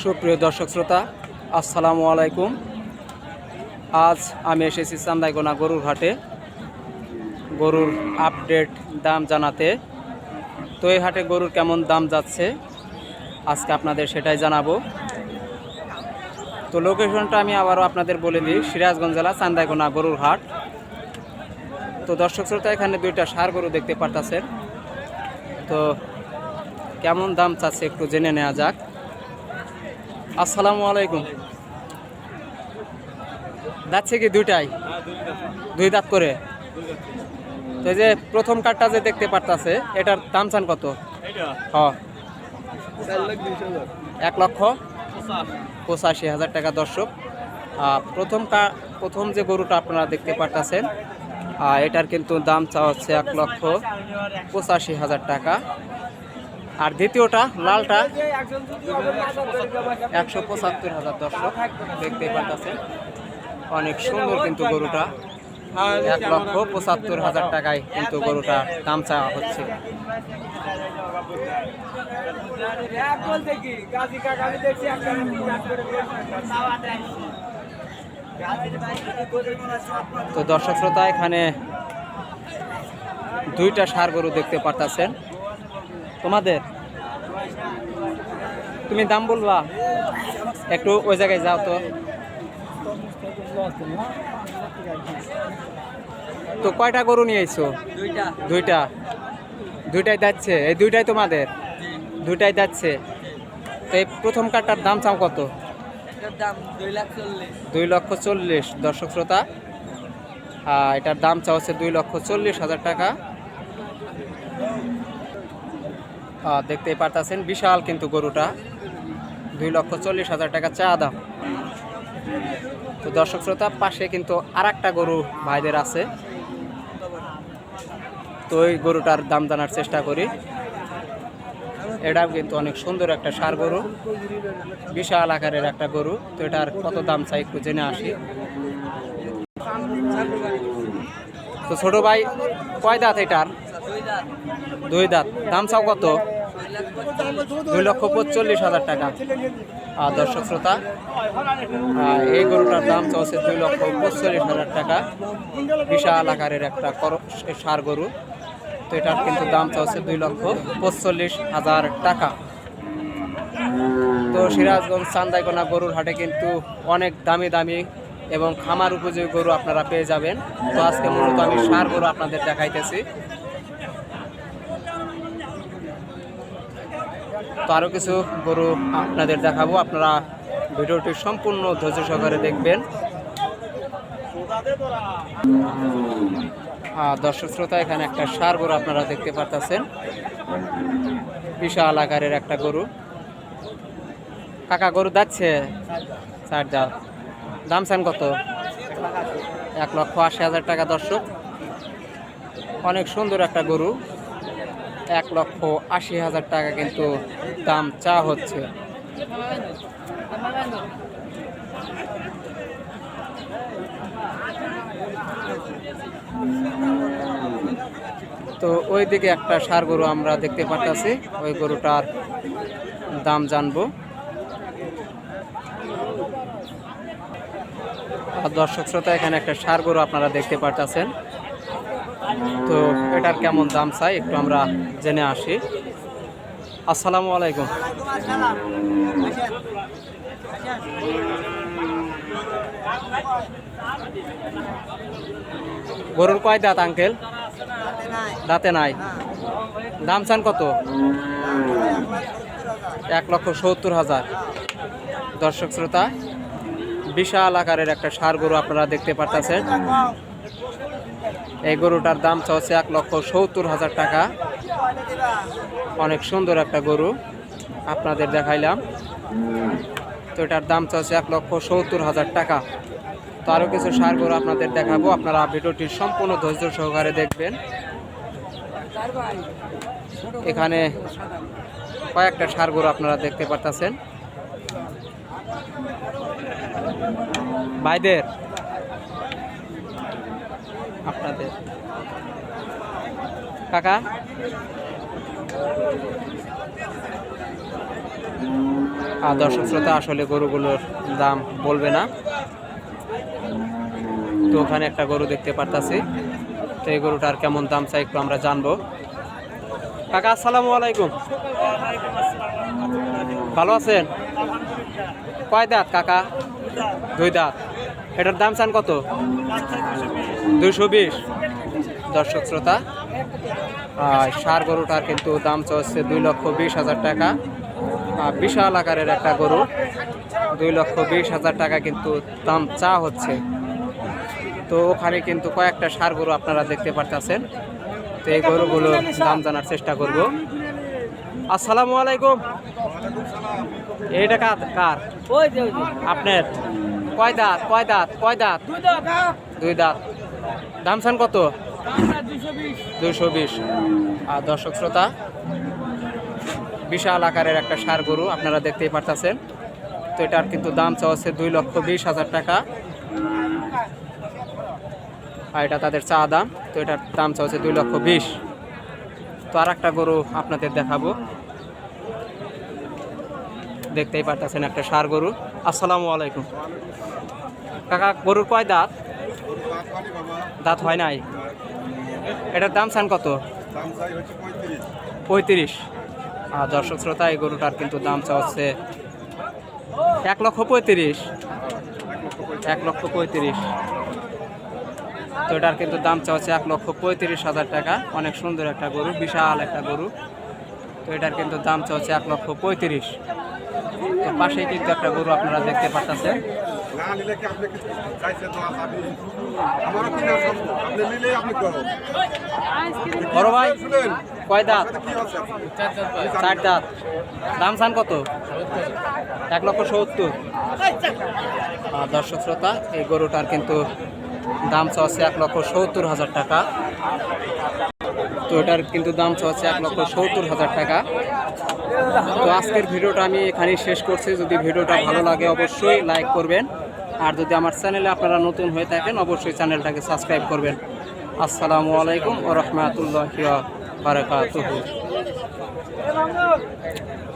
সুপ্রিয় দর্শক শ্রোতা, আসসালামু আলাইকুম। আজ আমি এসেছি চান্দাইকোনা গরুর হাটে গরুর আপডেট দাম জানাতে। তো এই হাটে গরুর কেমন দাম যাচ্ছে আজকে আপনাদের সেটাই জানাবো। তো লোকেশনটা আমি আবারও আপনাদের বলে দিই, সিরাজগঞ্জ জেলা চান্দাইকোনা গরুর হাট। তো দর্শক শ্রোতা, এখানে দুইটা ষাঁড় গরু দেখতে পারতেছেন। তো কেমন দাম চাচ্ছে একটু জেনে নেওয়া যাক। আসসালামু আলাইকুম। যাচ্ছে কি দুইটাই? দুই দাঁত করে। তো এই যে প্রথম কাঠটা যে দেখতে পারতাছে, এটার দাম চান কত? হ্যাঁ, 1,85,000 টাকা। দর্শক, প্রথম যে গরুটা আপনারা দেখতে পারতাছেন, এটার কিন্তু দাম চাওয়া হচ্ছে 1,85,000 টাকা। আর দ্বিতীয়টা লালটা 1,75,000। দর্শক দেখতে পারতেছেন, অনেক সুন্দর কিন্তু গরুটা। 1,75,000 টাকায় কিন্তু গরুটা দাম চাওয়া হচ্ছে। তো দর্শক শ্রোতা, এখানে দুইটা ষাঁড় গরু দেখতে পারতেছেন। তুমি দাম বলবা, একটু ওই জায়গায় যাও তো। তো কয়টা গরু নিয়ে আইছো? দুইটাই যাচ্ছে। এই দুইটাই তোমাদের? দুইটাই যাচ্ছে। তো এই প্রথম কাঠটার দাম চাও কত? 2,40,000। দর্শক শ্রোতা, এটার দাম চাওয়া হচ্ছে 2,40,000 টাকা। দেখতেই পারতেছেন, বিশাল কিন্তু গরুটা। 2,40,000 টাকা চা দাম। তো দর্শক শ্রোতা, পাশে কিন্তু আর একটা গরু ভাইদের আছে। তো ওই গরুটার দাম জানার চেষ্টা করি। এটাও কিন্তু অনেক সুন্দর একটা ষাঁড় গরু, বিশাল আকারের একটা গরু। তো এটার কত দাম চাই একটু জেনে আসি। তো ছোট ভাই, কয় দাঁত এটার? দুই দাঁত। দাম চাও কত? 2,45,000 টাকা। দর্শক শ্রোতা, এই গরুটার দাম চলছে 2,45,000 টাকা। বিশাল আকারের একটা ষাঁড় গরু। তো এটার কিন্তু দাম চলছে 2,45,000 টাকা। তো সিরাজগঞ্জ চান্দাইকোনা গরুর হাটে কিন্তু অনেক দামি দামি এবং খামার উপযোগী গরু আপনারা পেয়ে যাবেন। তো আজকে মূলত আমি ষাঁড় গরু আপনাদের দেখাইতেছি। তো আরও কিছু গরু আপনাদের দেখাবো, আপনারা ভিডিওটি সম্পূর্ণ ধৈর্য সহকারে দেখবেন। দর্শক শ্রোতা, এখানে একটা ষাঁড় গরু আপনারা দেখতে পারতেছেন, বিশাল আকারের একটা গরু। কাকা, গরু যাচ্ছে 4 দাঁত। দাম চান কত? 1,80,000 টাকা। দর্শক, অনেক সুন্দর একটা গরু। 1,80,000 টাকা কিন্তু দাম চা হচ্ছে। তো ওই দিকে একটা ষাঁড় গরু আমরা দেখতে পারতেছি, ওই গরুটার দাম জানবো। দর্শক শ্রোতা, এখানে একটা ষাঁড় গরু আপনারা দেখতে পারতেছেন। তো এটার কেমন দাম চাই একটু আমরা জেনে আসি। আসসালামু আলাইকুম। গরুর কয় দাঁত আঙ্কেল? দাঁতে নাই। দাম চান কত? 1,70,000। দর্শক শ্রোতা, বিশাল আকারের একটা ষাঁড় গরু আপনারা দেখতে পারতেছেন। এই গরুটার দাম চাচ্ছে 1,70,000 টাকা। অনেক সুন্দর একটা গরু আপনাদের দেখাইলাম। তো এটার দাম চাচ্ছে 1,70,000 টাকা। তো আরও কিছু ষাঁড় গরু আপনাদের দেখাবো, আপনারা ভিডিওটি সম্পূর্ণ ধৈর্য সহকারে দেখবেন। এখানে কয়েকটা ষাঁড় গরু আপনারা দেখতে পারতেছেন। ভাইদের আপনাদের কাকা, আর দর্শক শ্রোতা আসলে গরুগুলোর দাম বলবে না। তো ওখানে একটা গরু দেখতে পারতাছি, তো এই গরুটার কেমন দাম চাই একটু আমরা জানবো। কাকা আসসালামু আলাইকুম, ভালো আছেন? কয় দাঁত কাকা? 2 দাঁত। এটার দাম চান কত? 220। দর্শক শ্রোতা ষাঁড় গরুটার কিন্তু দাম চলছে 2,20,000 টাকা। বিশাল আকারের একটা গরু, 2,20,000 টাকা কিন্তু দাম চা হচ্ছে। তো ওখানে কিন্তু কয়েকটা ষাঁড় গরু আপনারা দেখতে পারতেছেন, তো এই গরুগুলোর দাম জানার চেষ্টা করব। আসসালামু আলাইকুম, এইটা কার? আপনার? কয় দাঁত? কয় দাঁত? কয় দাঁত? 2 দাঁত। দাম চান কত? 220। আর দর্শক শ্রোতা বিশাল আকারের একটা ষাঁড় গরু আপনারা দেখতেই পারতেছেন, তো এটার কিন্তু দাম চাওয়া হচ্ছে 2,20,000 টাকা। আর এটা তাদের চা দাম, তো এটার দাম চাওয়া হচ্ছে 2,20,000। তো আর একটা গরু আপনাদের দেখাবো, দেখতেই পারতেছেন একটা ষাঁড় গরু। আসসালামু আলাইকুম কাকা, গরুর কয় দাঁত? দাঁত হয় নাই। এটার দাম চান কত? 35। আর দর্শক শ্রোতা এই গরুটার কিন্তু দাম চাওয়া হচ্ছে 1,35,000। 1,35,000। তো এটার কিন্তু দাম চাওয়া হচ্ছে 1,35,000 টাকা। অনেক সুন্দর একটা গরু, বিশাল একটা গরু। তো এটার কিন্তু দাম চাওয়া হচ্ছে 1,35,000। তো পাশেই কিন্তু একটা গরু আপনারা দেখতে পাচ্ছেন। বড় ভাই কয় দাঁত? 4 দাঁত। দাম চান কত? 1,70,000। দর্শক শ্রোতা এই গরুটার কিন্তু দাম চাচ্ছে 1,70,000 টাকা। তো এটার কিন্তু দাম চাচ্ছে 1,70,000 টাকা। তো আজকের ভিডিওটা আমি এখানেই শেষ করছি। যদি ভিডিওটা ভালো লাগে অবশ্যই লাইক করবেন, আর যদি আমার চ্যানেলে আপনারা নতুন হয়ে থাকেন অবশ্যই চ্যানেলটাকে সাবস্ক্রাইব করবেন। আসসালামু আলাইকুম ওয়া রাহমাতুল্লাহি ওয়া বারাকাতুহু।